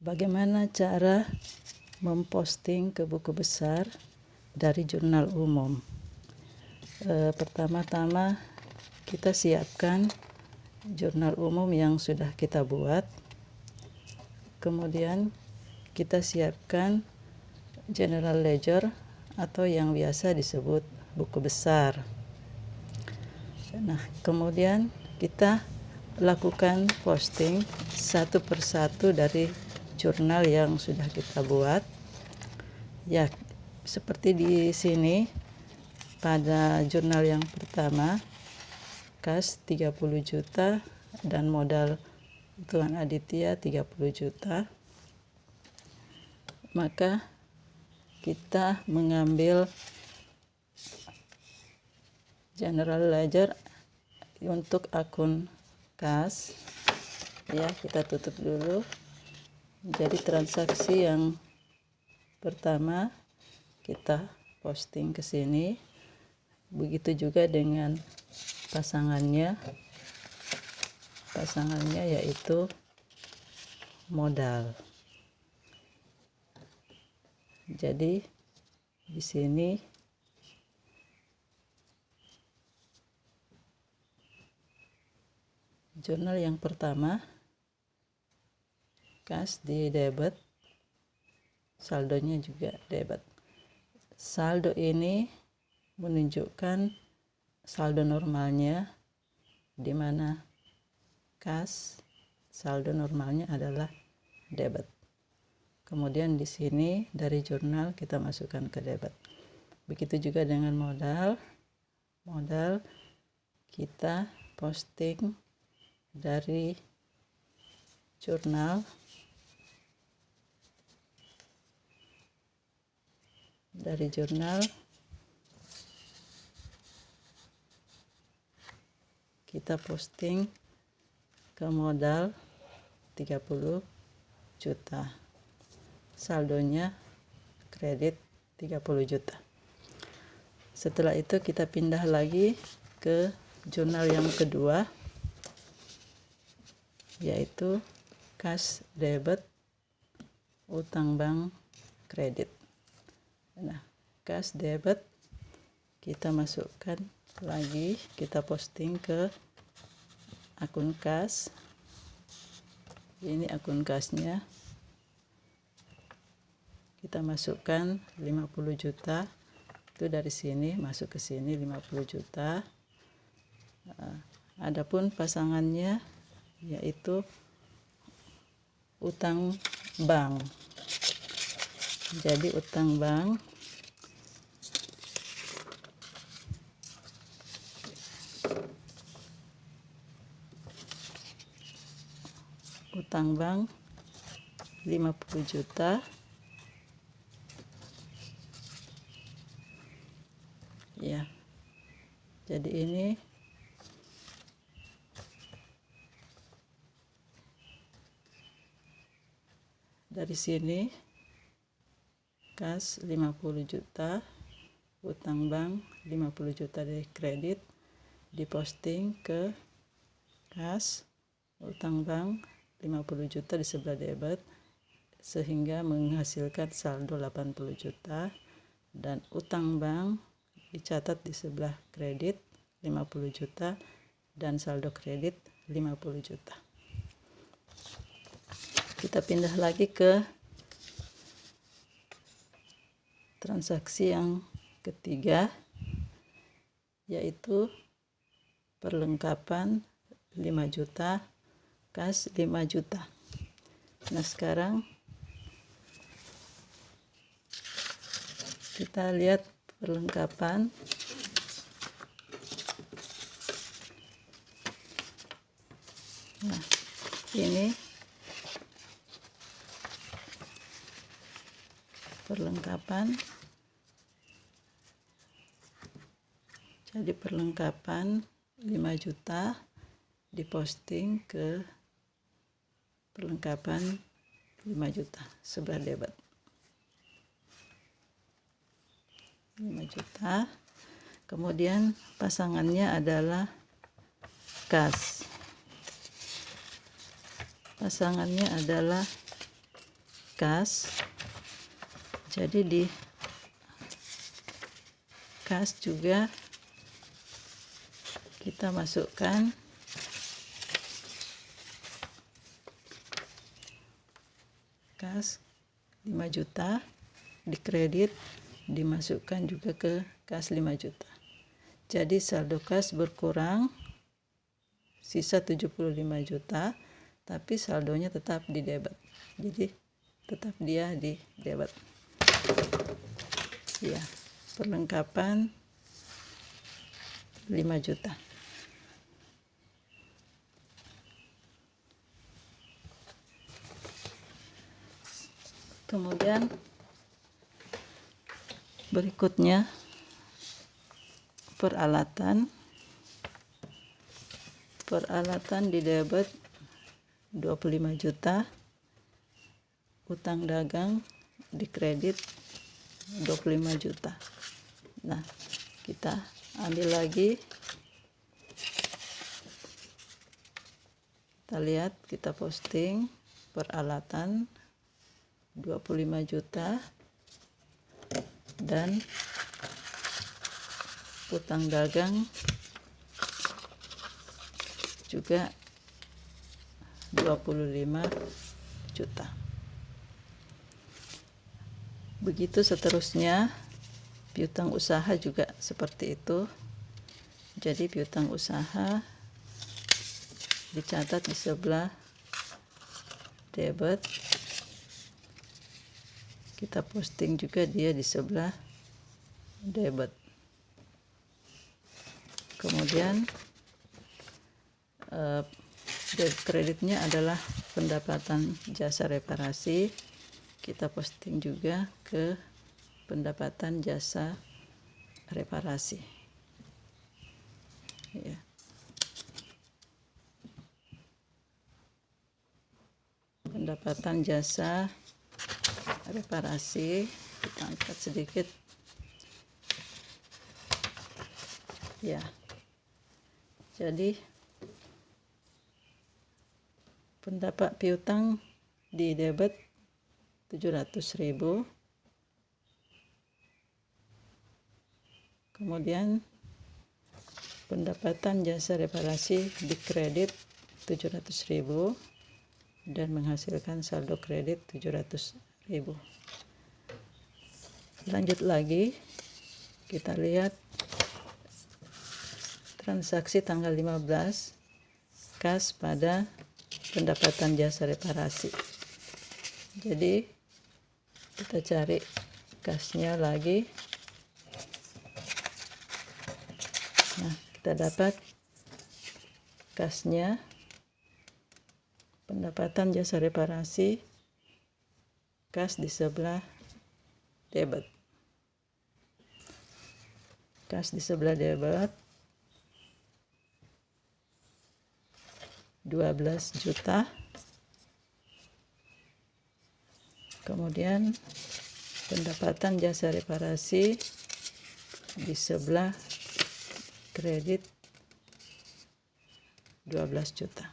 Bagaimana cara memposting ke buku besar dari jurnal umum? Pertama-tama kita siapkan jurnal umum yang sudah kita buat. Kemudian kita siapkan general ledger atau yang biasa disebut buku besar. Nah, kemudian kita lakukan posting satu persatu dari jurnal yang sudah kita buat. Ya, seperti di sini pada jurnal yang pertama, kas 30 juta dan modal Tuan Aditya 30 juta. Maka kita mengambil general ledger untuk akun kas. Ya, kita tutup dulu. Jadi transaksi yang pertama kita posting ke sini. Begitu juga dengan pasangannya. Pasangannya yaitu modal. Jadi di sini jurnal yang pertama, kas di debit, saldonya juga debit. Saldo ini menunjukkan saldo normalnya, di mana kas saldo normalnya adalah debit. Kemudian di sini dari jurnal kita masukkan ke debit. Begitu juga dengan modal. Modal kita posting dari jurnal. Dari jurnal kita posting ke modal 30 juta. Saldonya kredit 30 juta. Setelah itu kita pindah lagi ke jurnal yang kedua, yaitu kas debit, utang bank, kredit. Nah, kas debit kita masukkan lagi, kita posting ke akun kas. Ini akun kasnya. Kita masukkan 50 juta. Itu dari sini masuk ke sini 50 juta. Adapun pasangannya yaitu utang bank. Jadi utang bank utang bank 50 juta. Ya. Jadi ini dari sini kas 50 juta, utang bank 50 juta dari kredit, diposting ke kas, utang bank 50 juta di sebelah debit, sehingga menghasilkan saldo 80 juta, dan utang bank dicatat di sebelah kredit 50 juta dan saldo kredit 50 juta. Kita pindah lagi ke transaksi yang ketiga, yaitu perlengkapan 5 juta, kas 5 juta. Nah, sekarang kita lihat perlengkapan. Nah, ini perlengkapan. Jadi perlengkapan 5 juta diposting ke perlengkapan 5 juta sebelah debit. 5 juta. Kemudian pasangannya adalah kas. Pasangannya adalah kas. Jadi di kas juga kita masukkan kas 5 juta, di kredit dimasukkan juga ke kas 5 juta. Jadi saldo kas berkurang, sisa 75 juta, tapi saldonya tetap di debit. Jadi tetap dia di debit. Ya, perlengkapan 5 juta. Kemudian berikutnya peralatan di debit 25 juta, utang dagang di kredit 25 juta. Nah, kita ambil lagi, kita lihat, kita posting peralatan 25 juta dan utang dagang juga 25 juta. Begitu seterusnya, piutang usaha juga seperti itu. Jadi piutang usaha dicatat di sebelah debit, kita posting juga dia di sebelah debit. Kemudian debit kreditnya adalah pendapatan jasa reparasi, kita posting juga ke pendapatan jasa reparasi. Ya. Pendapatan jasa reparasi, kita angkat sedikit. Ya. Jadi pendapat piutang di debit 700.000. Kemudian pendapatan jasa reparasi di kredit 700.000 dan menghasilkan saldo kredit 700.000. Lanjut lagi, kita lihat transaksi tanggal 15 kas pada pendapatan jasa reparasi. Jadi kita cari kasnya lagi. Nah, kita dapat kasnya pendapatan jasa reparasi, kas di sebelah debit. Kas di sebelah debit 12 juta. Kemudian pendapatan jasa reparasi di sebelah kredit 12 juta.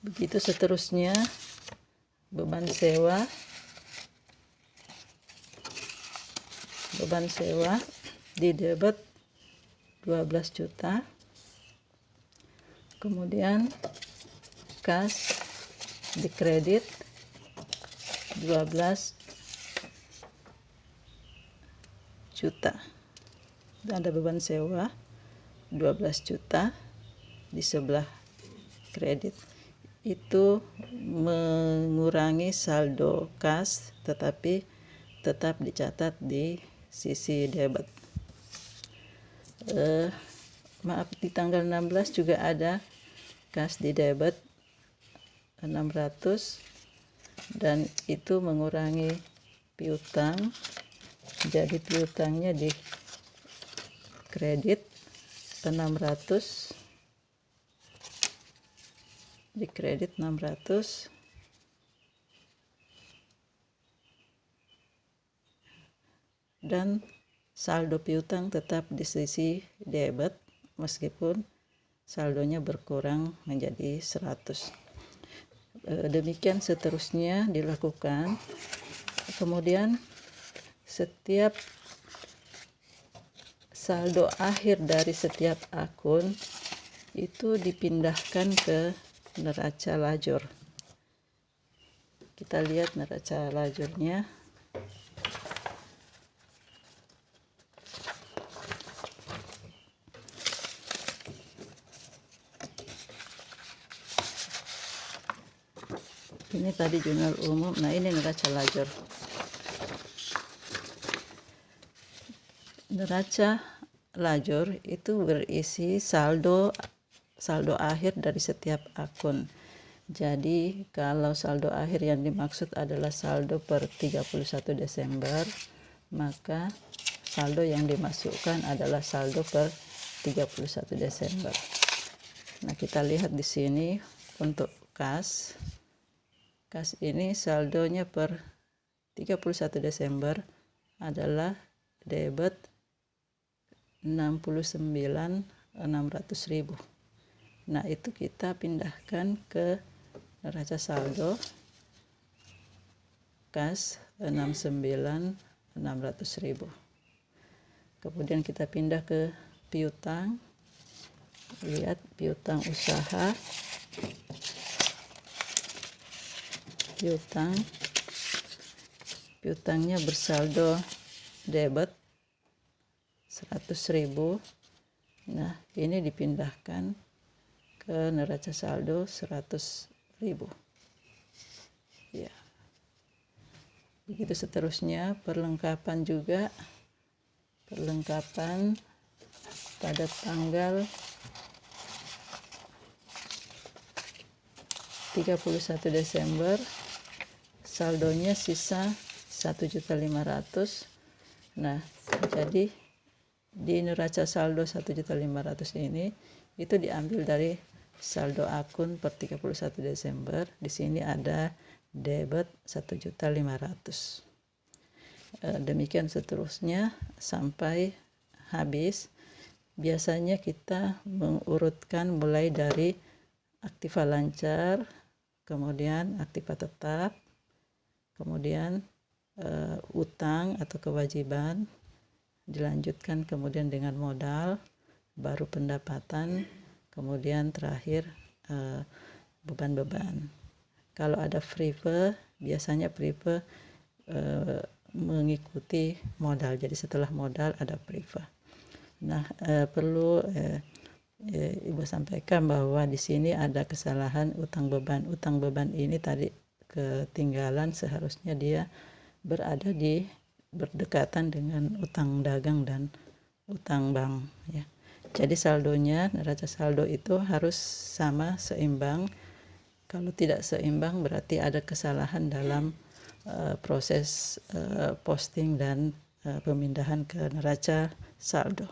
Begitu seterusnya, beban sewa di debit 12 juta. Kemudian kas di kredit 12 juta. Dan ada beban sewa 12 juta di sebelah kredit. Itu mengurangi saldo kas, tetapi tetap dicatat di sisi debit. Maaf, di tanggal 16 juga ada kas di debit 600 dan itu mengurangi piutang. Jadi piutangnya di kredit 600, di kredit 600 dan saldo piutang tetap di sisi debit meskipun saldonya berkurang menjadi 100. Demikian seterusnya dilakukan. Kemudian setiap saldo akhir dari setiap akun itu dipindahkan ke neraca lajur. Kita lihat neraca lajurnya. Ini tadi jurnal umum, nah ini neraca lajur. Neraca lajur itu berisi saldo akhir dari setiap akun. Jadi kalau saldo akhir yang dimaksud adalah saldo per 31 Desember, maka saldo yang dimasukkan adalah saldo per 31 Desember. Nah, kita lihat di sini untuk kas. Kas ini saldonya per 31 Desember adalah debit 69.600.000. Nah, itu kita pindahkan ke neraca saldo kas 69.600.000. Kemudian kita pindah ke piutang. Lihat piutang usaha. Piutangnya bersaldo debit 100.000. Nah, ini dipindahkan ke neraca saldo 100.000. Ya. Begitu seterusnya, perlengkapan juga. Perlengkapan pada tanggal 31 Desember saldonya sisa 1.500.000. Nah, jadi di neraca saldo 1.500.000 ini itu diambil dari saldo akun per 31 Desember. Di sini ada debit 1.500.000. Demikian seterusnya sampai habis. Biasanya kita mengurutkan mulai dari aktiva lancar, kemudian aktiva tetap, kemudian utang atau kewajiban, dilanjutkan kemudian dengan modal, baru pendapatan, kemudian terakhir beban-beban. Kalau ada prive, biasanya prive mengikuti modal. Jadi setelah modal ada prive. Nah, perlu Ibu sampaikan bahwa di sini ada kesalahan utang beban. Utang beban ini tadi ketinggalan, seharusnya dia berada di berdekatan dengan utang dagang dan utang bank, ya. Jadi saldonya, neraca saldo itu harus sama, seimbang. Kalau tidak seimbang berarti ada kesalahan dalam proses posting dan pemindahan ke neraca saldo.